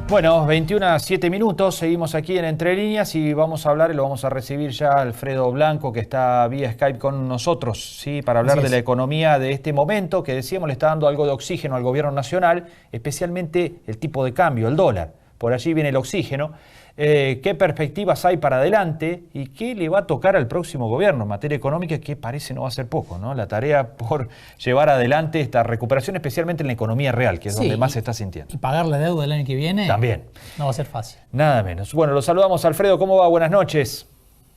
Bueno, 21 a 7 minutos, seguimos aquí en Entre Líneas y vamos a hablar, y lo vamos a recibir ya Alfredo Blanco, que está vía Skype con nosotros, ¿sí? Para hablar de la economía de este momento, que decíamos le está dando algo de oxígeno al gobierno nacional, especialmente el tipo de cambio, el dólar. Por allí viene el oxígeno. ¿Qué perspectivas hay para adelante y qué le va a tocar al próximo gobierno en materia económica, que parece no va a ser poco, ¿no? La tarea por llevar adelante esta recuperación, especialmente en la economía real, que es donde más se está sintiendo. Y pagar la deuda del año que viene también no va a ser fácil. Nada menos. Bueno, los saludamos. Alfredo, ¿cómo va? Buenas noches.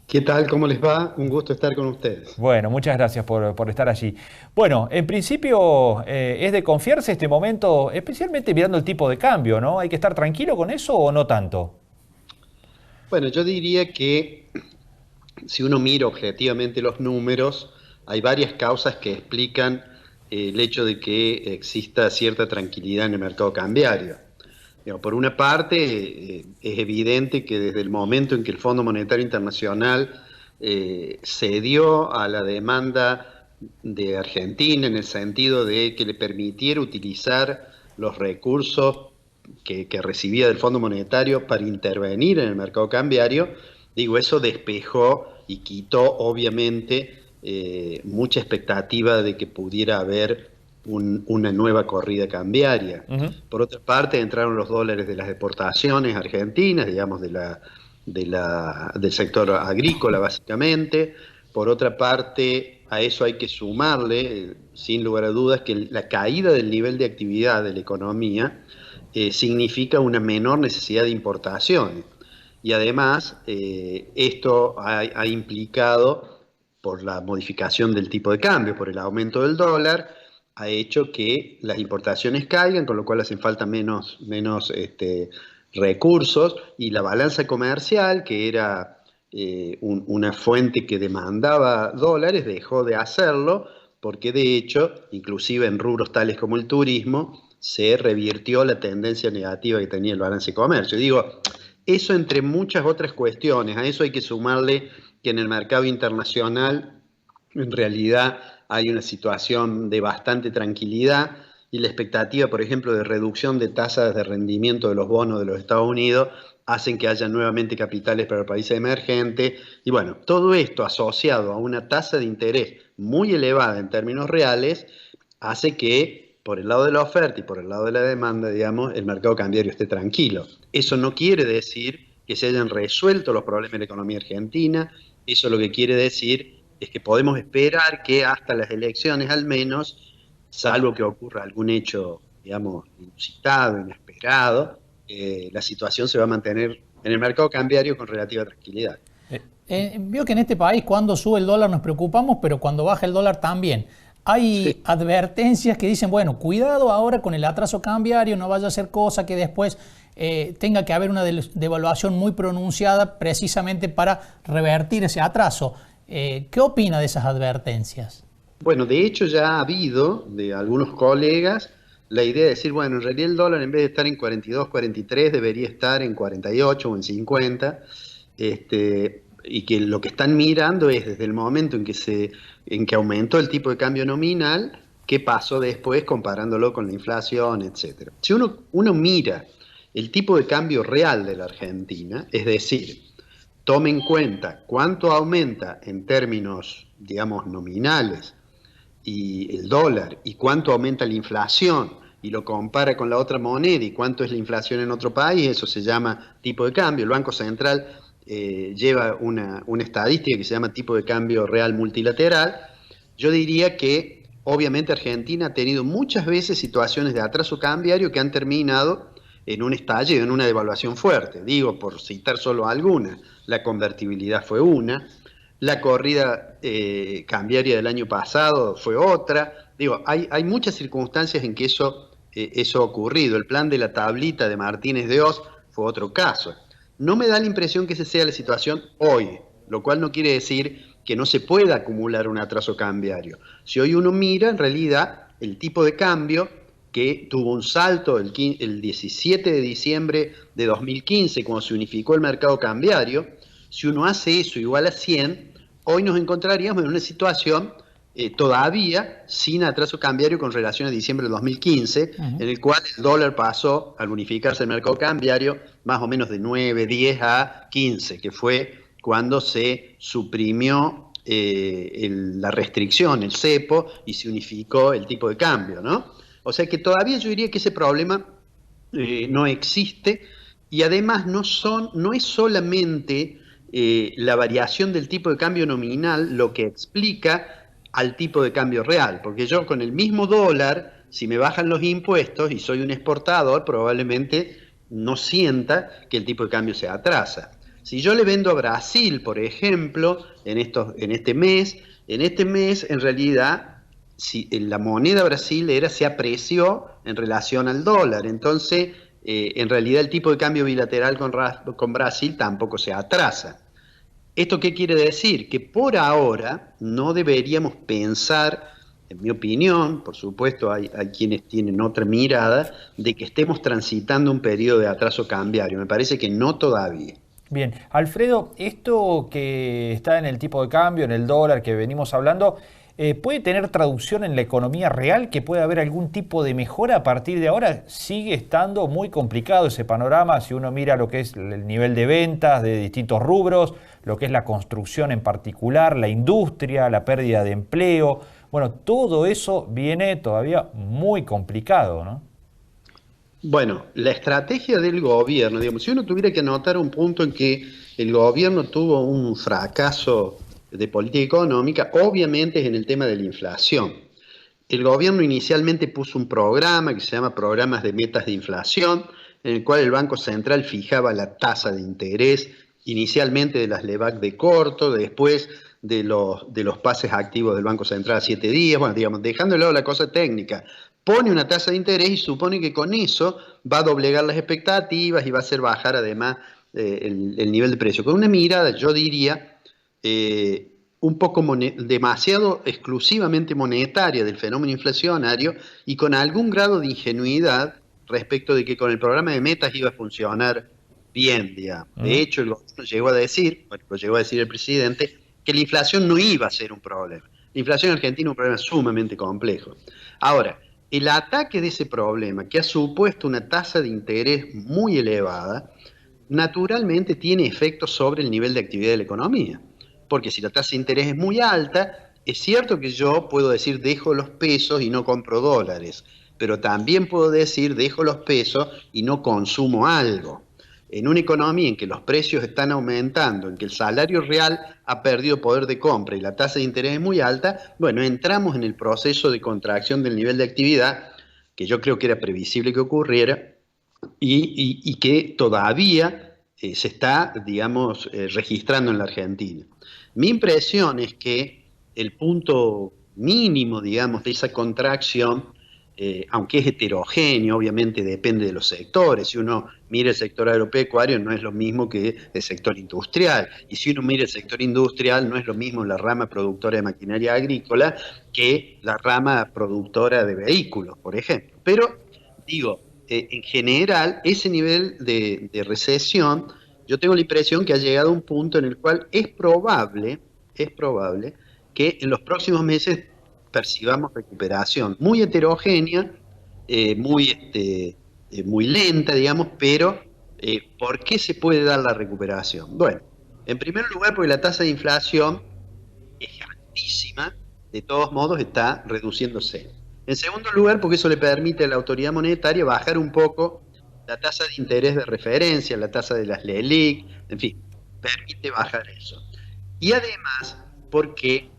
¿Qué tal? ¿Cómo les va? Un gusto estar con ustedes. Bueno, muchas gracias por estar allí. Bueno, en principio es de confiarse este momento, especialmente mirando el tipo de cambio, ¿no? ¿Hay que estar tranquilo con eso o no tanto? Bueno, yo diría que si uno mira objetivamente los números, hay varias causas que explican el hecho de que exista cierta tranquilidad en el mercado cambiario. Por una parte, es evidente que desde el momento en que el Fondo Monetario Internacional cedió a la demanda de Argentina en el sentido de que le permitiera utilizar los recursos que recibía del Fondo Monetario para intervenir en el mercado cambiario, eso despejó y quitó obviamente mucha expectativa de que pudiera haber una nueva corrida cambiaria. Por otra parte, entraron los dólares de las exportaciones argentinas, digamos del sector agrícola básicamente. Por otra parte, a eso hay que sumarle, sin lugar a dudas, que la caída del nivel de actividad de la economía significa una menor necesidad de importaciones. Y además, esto ha implicado, por la modificación del tipo de cambio, por el aumento del dólar, ha hecho que las importaciones caigan, con lo cual hacen falta menos recursos, y la balanza comercial, que era una fuente que demandaba dólares, dejó de hacerlo, porque de hecho, inclusive en rubros tales como el turismo, se revirtió la tendencia negativa que tenía el balance de comercio. Eso entre muchas otras cuestiones, a eso hay que sumarle que en el mercado internacional en realidad hay una situación de bastante tranquilidad y la expectativa, por ejemplo, de reducción de tasas de rendimiento de los bonos de los Estados Unidos hacen que haya nuevamente capitales para países emergentes. Y bueno, todo esto asociado a una tasa de interés muy elevada en términos reales hace que por el lado de la oferta y por el lado de la demanda, el mercado cambiario esté tranquilo. Eso no quiere decir que se hayan resuelto los problemas de la economía argentina. Eso lo que quiere decir es que podemos esperar que hasta las elecciones al menos, salvo que ocurra algún hecho, inusitado, inesperado, la situación se va a mantener en el mercado cambiario con relativa tranquilidad. Veo que en este país cuando sube el dólar nos preocupamos, pero cuando baja el dólar también. Hay advertencias que dicen, bueno, cuidado ahora con el atraso cambiario, no vaya a ser cosa que después tenga que haber una devaluación muy pronunciada precisamente para revertir ese atraso. ¿Qué opina de esas advertencias? Bueno, de hecho ya ha habido de algunos colegas la idea de decir, bueno, en realidad el dólar en vez de estar en 42, 43 debería estar en 48 o en 50, y que lo que están mirando es desde el momento en que aumentó el tipo de cambio nominal, qué pasó después comparándolo con la inflación, etc. Si uno mira el tipo de cambio real de la Argentina, es decir, tome en cuenta cuánto aumenta en términos, nominales y el dólar y cuánto aumenta la inflación y lo compara con la otra moneda y cuánto es la inflación en otro país, eso se llama tipo de cambio. El Banco Central lleva una estadística que se llama tipo de cambio real multilateral. Yo diría que obviamente Argentina ha tenido muchas veces situaciones de atraso cambiario que han terminado en un estallido, en una devaluación fuerte. Por citar solo alguna, la convertibilidad fue una, la corrida cambiaria del año pasado fue otra. Hay muchas circunstancias en que eso ha ocurrido. El plan de la tablita de Martínez de Oz fue otro caso. No me da la impresión que esa sea la situación hoy, lo cual no quiere decir que no se pueda acumular un atraso cambiario. Si hoy uno mira, en realidad, el tipo de cambio que tuvo un salto el 17 de diciembre de 2015, cuando se unificó el mercado cambiario, si uno hace eso igual a 100, hoy nos encontraríamos en una situación todavía sin atraso cambiario con relación a diciembre de 2015, en el cual el dólar pasó, al unificarse el mercado cambiario, más o menos de 9, 10 a 15, que fue cuando se suprimió la restricción, el cepo, y se unificó el tipo de cambio, ¿no? O sea que todavía yo diría que ese problema no existe, y además no es solamente la variación del tipo de cambio nominal lo que explica al tipo de cambio real, porque yo con el mismo dólar, si me bajan los impuestos y soy un exportador, probablemente no sienta que el tipo de cambio se atrasa. Si yo le vendo a Brasil, por ejemplo, en este mes en realidad si la moneda brasilera se apreció en relación al dólar, entonces en realidad el tipo de cambio bilateral con Brasil tampoco se atrasa. ¿Esto qué quiere decir? Que por ahora no deberíamos pensar, en mi opinión, por supuesto hay quienes tienen otra mirada, de que estemos transitando un periodo de atraso cambiario. Me parece que no todavía. Bien, Alfredo, esto que está en el tipo de cambio, en el dólar que venimos hablando, ¿puede tener traducción en la economía real? ¿Que puede haber algún tipo de mejora a partir de ahora? Sigue estando muy complicado ese panorama si uno mira lo que es el nivel de ventas de distintos rubros, lo que es la construcción en particular, la industria, la pérdida de empleo. Bueno, todo eso viene todavía muy complicado, ¿no? Bueno, la estrategia del gobierno, digamos, si uno tuviera que anotar un punto en que el gobierno tuvo un fracaso de política económica, obviamente es en el tema de la inflación. El gobierno inicialmente puso un programa que se llama Programas de Metas de Inflación, en el cual el Banco Central fijaba la tasa de interés, inicialmente de las LEVAC de corto, después de los pases activos del Banco Central a 7 días, bueno, digamos, dejando de lado la cosa técnica, pone una tasa de interés y supone que con eso va a doblegar las expectativas y va a hacer bajar además el nivel de precio. Con una mirada, yo diría, un poco demasiado exclusivamente monetaria del fenómeno inflacionario y con algún grado de ingenuidad respecto de que con el programa de metas iba a funcionar bien, digamos. De hecho, el gobierno llegó a decir, bueno, lo llegó a decir el presidente, que la inflación no iba a ser un problema. La inflación en Argentina es un problema sumamente complejo. Ahora, el ataque de ese problema, que ha supuesto una tasa de interés muy elevada, naturalmente tiene efectos sobre el nivel de actividad de la economía. Porque si la tasa de interés es muy alta, es cierto que yo puedo decir dejo los pesos y no compro dólares, pero también puedo decir dejo los pesos y no consumo algo. En una economía en que los precios están aumentando, en que el salario real ha perdido poder de compra y la tasa de interés es muy alta, bueno, entramos en el proceso de contracción del nivel de actividad, que yo creo que era previsible que ocurriera, y que todavía se está, digamos, registrando en la Argentina. Mi impresión es que el punto mínimo, digamos, de esa contracción, aunque es heterogéneo, obviamente depende de los sectores. Si uno mira el sector agropecuario, no es lo mismo que el sector industrial. Y si uno mira el sector industrial, no es lo mismo la rama productora de maquinaria agrícola que la rama productora de vehículos, por ejemplo. Pero, digo, en general, ese nivel de recesión, yo tengo la impresión que ha llegado a un punto en el cual es probable que en los próximos meses percibamos recuperación muy heterogénea, muy lenta, digamos, pero ¿por qué se puede dar la recuperación? Bueno, en primer lugar porque la tasa de inflación es altísima, de todos modos está reduciéndose. En segundo lugar porque eso le permite a la autoridad monetaria bajar un poco la tasa de interés de referencia, la tasa de las LELIQ, en fin, permite bajar eso. Y además porque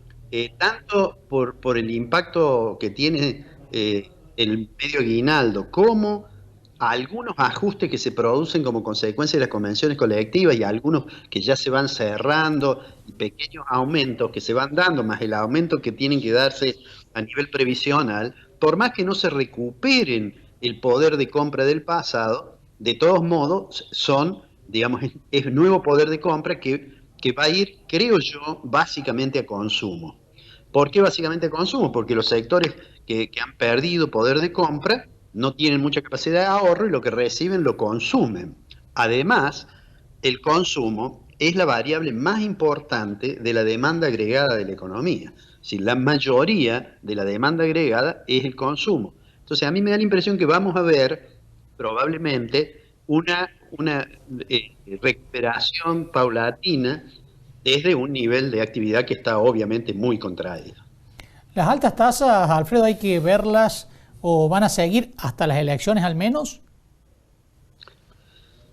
tanto por el impacto que tiene el medio aguinaldo, como algunos ajustes que se producen como consecuencia de las convenciones colectivas y algunos que ya se van cerrando y pequeños aumentos que se van dando, más el aumento que tienen que darse a nivel previsional, por más que no se recuperen el poder de compra del pasado, de todos modos son, digamos, es nuevo poder de compra que va a ir, creo yo, básicamente a consumo. ¿Por qué básicamente a consumo? Porque los sectores que han perdido poder de compra no tienen mucha capacidad de ahorro y lo que reciben lo consumen. Además, el consumo es la variable más importante de la demanda agregada de la economía. Si la mayoría de la demanda agregada es el consumo. Entonces a mí me da la impresión que vamos a ver probablemente una recuperación paulatina desde un nivel de actividad que está obviamente muy contraído. Las altas tasas, Alfredo, hay que verlas o van a seguir hasta las elecciones al menos.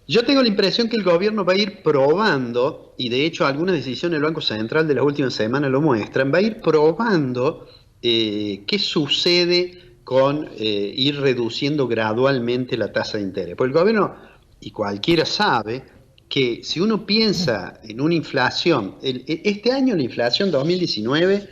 Yo tengo la impresión que el gobierno va a ir probando, y de hecho algunas decisiones del Banco Central de las últimas semanas lo muestran, va a ir probando qué sucede con ir reduciendo gradualmente la tasa de interés. Porque el gobierno, y cualquiera sabe, que si uno piensa en una inflación, este año la inflación 2019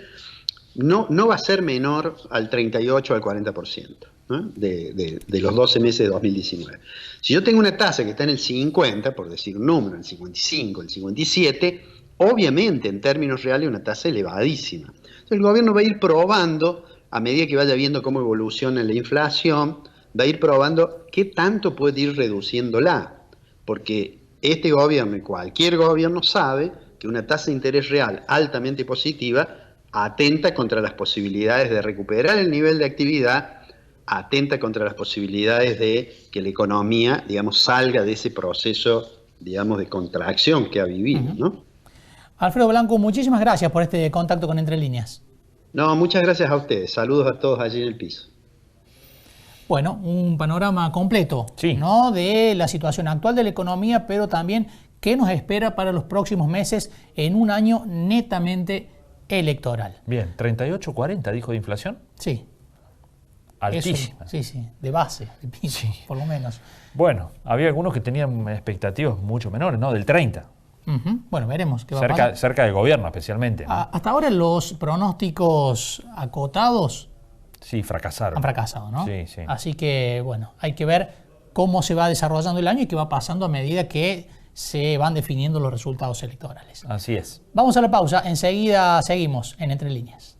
no va a ser menor al 38 o al 40%. ¿No? De los 12 meses de 2019. Si yo tengo una tasa que está en el 50, por decir un número, el 55, el 57, obviamente en términos reales una tasa elevadísima. Entonces el gobierno va a ir probando, a medida que vaya viendo cómo evoluciona la inflación, va a ir probando qué tanto puede ir reduciéndola. Porque este gobierno y cualquier gobierno sabe que una tasa de interés real altamente positiva atenta contra las posibilidades de recuperar el nivel de actividad, atenta contra las posibilidades de que la economía, digamos, salga de ese proceso, digamos, de contracción que ha vivido, ¿no? Alfredo Blanco, muchísimas gracias por este contacto con Entre Líneas. No, muchas gracias a ustedes. Saludos a todos allí en el piso. Bueno, un panorama completo, sí, ¿no? De la situación actual de la economía, pero también qué nos espera para los próximos meses en un año netamente electoral. Bien, 38-40 dijo de inflación. Sí. Altísima. Eso, sí, de base, de piso, sí, por lo menos. Bueno, había algunos que tenían expectativas mucho menores, ¿no? Del 30. Bueno, veremos qué va a pasar. Cerca del gobierno especialmente, ¿no? Hasta ahora los pronósticos acotados sí, fracasaron. Han fracasado, ¿no? Sí, sí. Así que, bueno, hay que ver cómo se va desarrollando el año y qué va pasando a medida que se van definiendo los resultados electorales. Así es. Vamos a la pausa, enseguida seguimos en Entre Líneas.